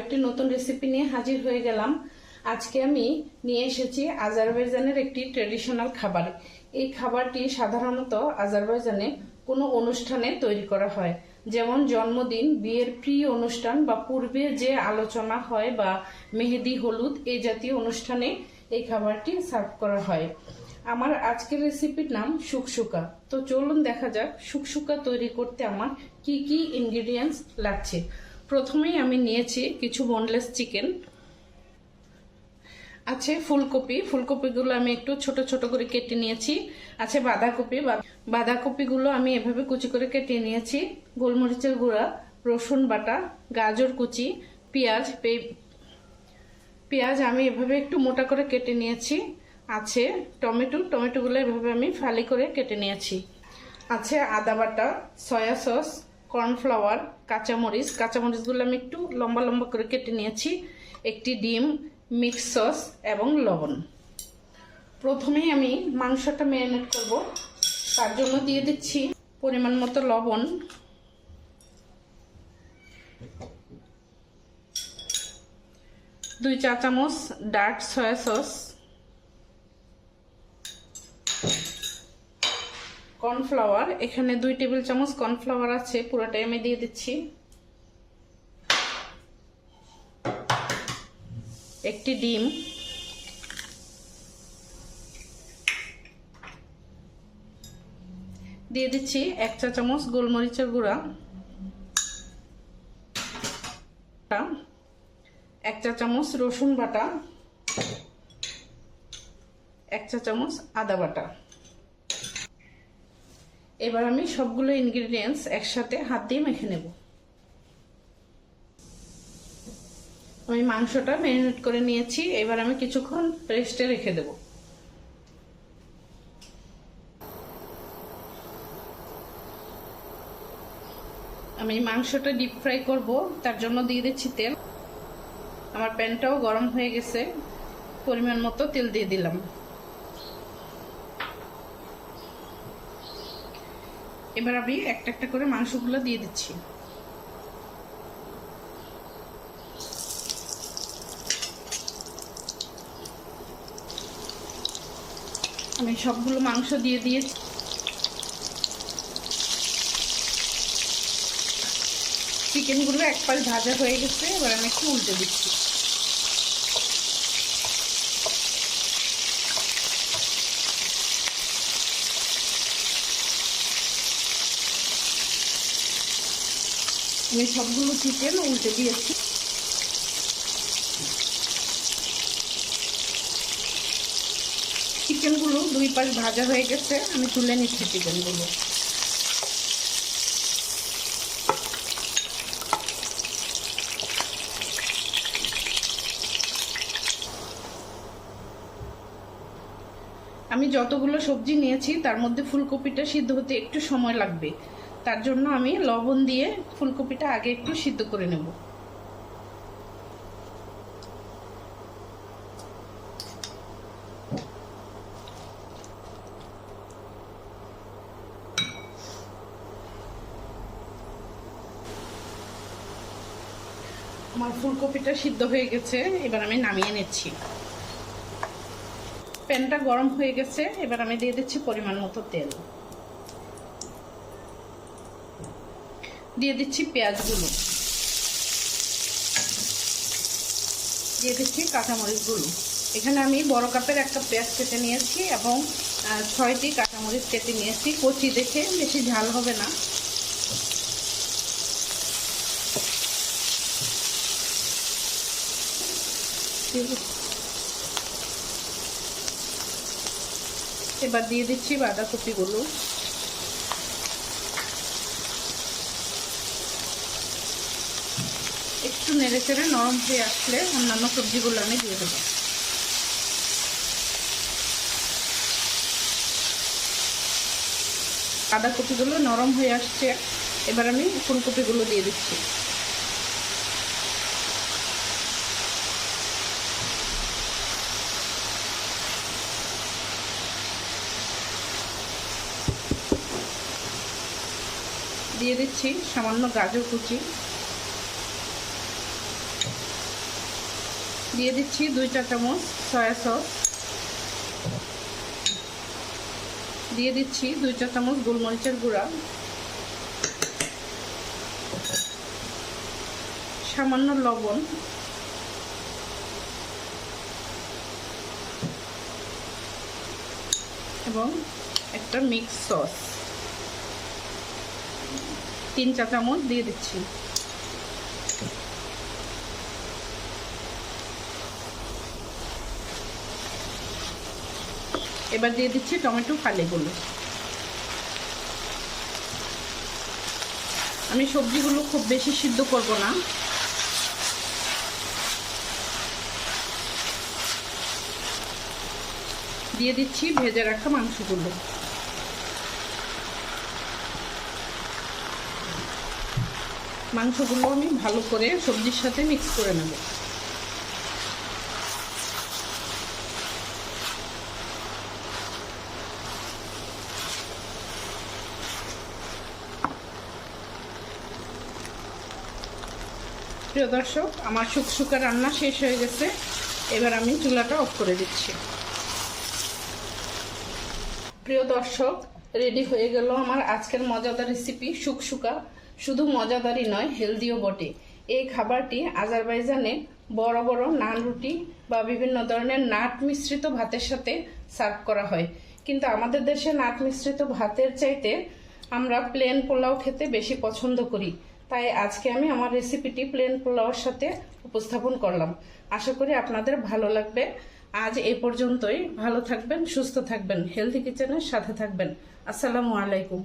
একটি নতুন রেসিপি নিয়ে হাজির হয়ে গেলাম। আজকে আমি নিয়ে এসেছি আজারবাইজানের একটি ট্রেডিশনাল খাবার। এই খাবারটি সাধারণত আজারবাইজানে কোনো অনুষ্ঠানে তৈরি করা হয়, যেমন জন্মদিন, বিয়ের প্রি অনুষ্ঠান বা পূর্বে যে আলোচনা হয় বা মেহেদি, হলুদ এই জাতীয় অনুষ্ঠানে এই খাবারটি সার্ভ করা হয়। আমার আজকের রেসিপির নাম শুকশুকা। তো চলুন দেখা যাক শুকশুকা তৈরি করতে আমার কি কি ইনগ্রেডিয়েন্টস লাগছে। প্রথমেই আমি নিয়েছি কিছু বোনলেস চিকেন, আছে ফুলকপিগুলো আমি একটু ছোট ছোট করে কেটে নিয়েছি, আছে বাঁধাকপিগুলো আমি এভাবে কুচি করে কেটে নিয়েছি, গোলমরিচের গুঁড়া, রসুন বাটা, গাজর কুচি, পেঁয়াজ আমি এভাবে একটু মোটা করে কেটে নিয়েছি, আছে টমেটোগুলো এভাবে আমি ফালি করে কেটে নিয়েছি, আছে আদা বাটা, সয়া সস, কর্নফ্লাওয়ার, কাঁচামরিচগুলো আমি একটু লম্বা লম্বা করে কেটে নিয়েছি, একটি ডিম, মিক্স সস এবং লবণ। প্রথমেই আমি মাংসটা ম্যারিনেট করব। তার জন্য দিয়ে দিচ্ছি পরিমাণ মতো লবণ, 2 চা চামচ ডার্ক সয়া সস, কর্নফ্লাওয়ার, এখানে 2 টেবিল চামচ কর্নফ্লাওয়ার আছে, পুরোটাই আমি দিয়ে দিচ্ছি, একটি ডিম, দিয়ে দিচ্ছি 1 চা চামচ গোলমরিচের গুঁড়া, 1 চা চামচ রসুন বাটা, 1 চা চামচ আদা বাটা। এবার আমি সবগুলো ইনগ্রেডিয়েন্টস একসাথে হাত দিয়ে মেখে নেব। আমি মাংসটা ম্যারিনেট করে নিয়েছি, এবার আমি কিছুক্ষণ রেস্টে রেখে দেব। আমি মাংসটা ডিপ ফ্রাই করব, তার জন্য দিয়ে দিচ্ছি তেল। আমার প্যানটাও গরম হয়ে গেছে, পরিমাণ মতো তেল দিয়ে দিলাম। এবার আমি একটা একটা করে মাংসগুলো দিয়ে দিচ্ছি। আমি সবগুলো মাংস দিয়ে দিয়েছি। চিকেনগুলো এক পাশ ভাজা হয়ে গেছে, এবার আমি একটু উল্টে দিচ্ছি। আমি সবগুলো চিকেন উল্টে দিয়েছি। চিকেনগুলো 2 পাশ ভাজা হয়ে গেছে, আমি তুলে নিচ্ছি চিকেনগুলো। আমি যতগুলো সবজি নিয়েছি তার মধ্যে ফুলকপিটা সিদ্ধ হতে একটু সময় লাগবে, তার জন্য আমি লবণ দিয়ে ফুলকপিটা আগে একটু সিদ্ধ করে নেব। আমার ফুলকপিটা সিদ্ধ হয়ে গেছে, এবার আমি নামিয়ে নিচ্ছি। প্যানটা গরম হয়ে গেছে, এবার আমি দিয়ে দিচ্ছি পরিমাণ মতো তেল, দিয়ে দিচ্ছি পেঁয়াজগুলো, দিয়ে দিচ্ছি কাঁচামরিচগুলো। এখানে আমি বড় কাপের একটা পেঁয়াজ কেটে নিয়েছি এবং 6টি কাঁচামরিচ কেটে নিয়েছি, কচি দেখে, বেশি ঝাল হবে না। এবার দিয়ে দিচ্ছি বাঁধাকপিগুলো, একটু নেড়ে চেড়ে নরম হয়ে আসলে অন্যান্য সবজিগুলো আমি দিয়ে দেবো। বাঁধাকপিগুলো নরম হয়ে আসছে, এবার আমি ফুলকপিগুলো দিয়ে দিচ্ছি। দিয়ে দিচ্ছি সামান্য গাজর কুচি, দিয়ে দিচ্ছি 2 চা চামচ সয়া সস, দিয়ে দিচ্ছি 2 চা চামচ গোলমরিচের গুঁড়া, সামান্য লবণ এবং একটা মিক্স সস 3 চা চামচ দিয়ে দিচ্ছি। এবার দিয়ে দিচ্ছি টমেটো ফালিগুলো। আমি সবজিগুলো খুব বেশি সিদ্ধ করব না, দিয়ে দিচ্ছি ভেজে রাখা মাংসগুলো। মাংসগুলো আমি ভালো করে সবজির সাথে মিক্স করে নেব। প্রিয় দর্শক, আমার শুকশুকা রান্না শেষ হয়ে গেছে। এবার আমি চুলাটা অফ করে দিচ্ছি। প্রিয় দর্শক, রেডি হয়ে গেল আমার আজকের মজাদার রেসিপি শুকশুকা। শুধু মজাদারই নয়, হেলদিও বটে। এই খাবারটি আজারবাইজানে বড় বড় নান রুটি বা বিভিন্ন ধরনের নাট মিশ্রিত ভাতের সাথে সার্ভ করা হয়। কিন্তু আমাদের দেশে নাট মিশ্রিত ভাতের চাইতে আমরা প্লেন পোলাও খেতে বেশি পছন্দ করি। তাই আজকে আমি আমার রেসিপিটি প্লেন পোলাওর সাথে উপস্থাপন করলাম। আশা করি আপনাদের ভালো লাগবে। আজ এই পর্যন্তই। ভালো থাকবেন, সুস্থ থাকবেন, হেলদি কিচেনের সাথে থাকবেন। আসসালামু আলাইকুম।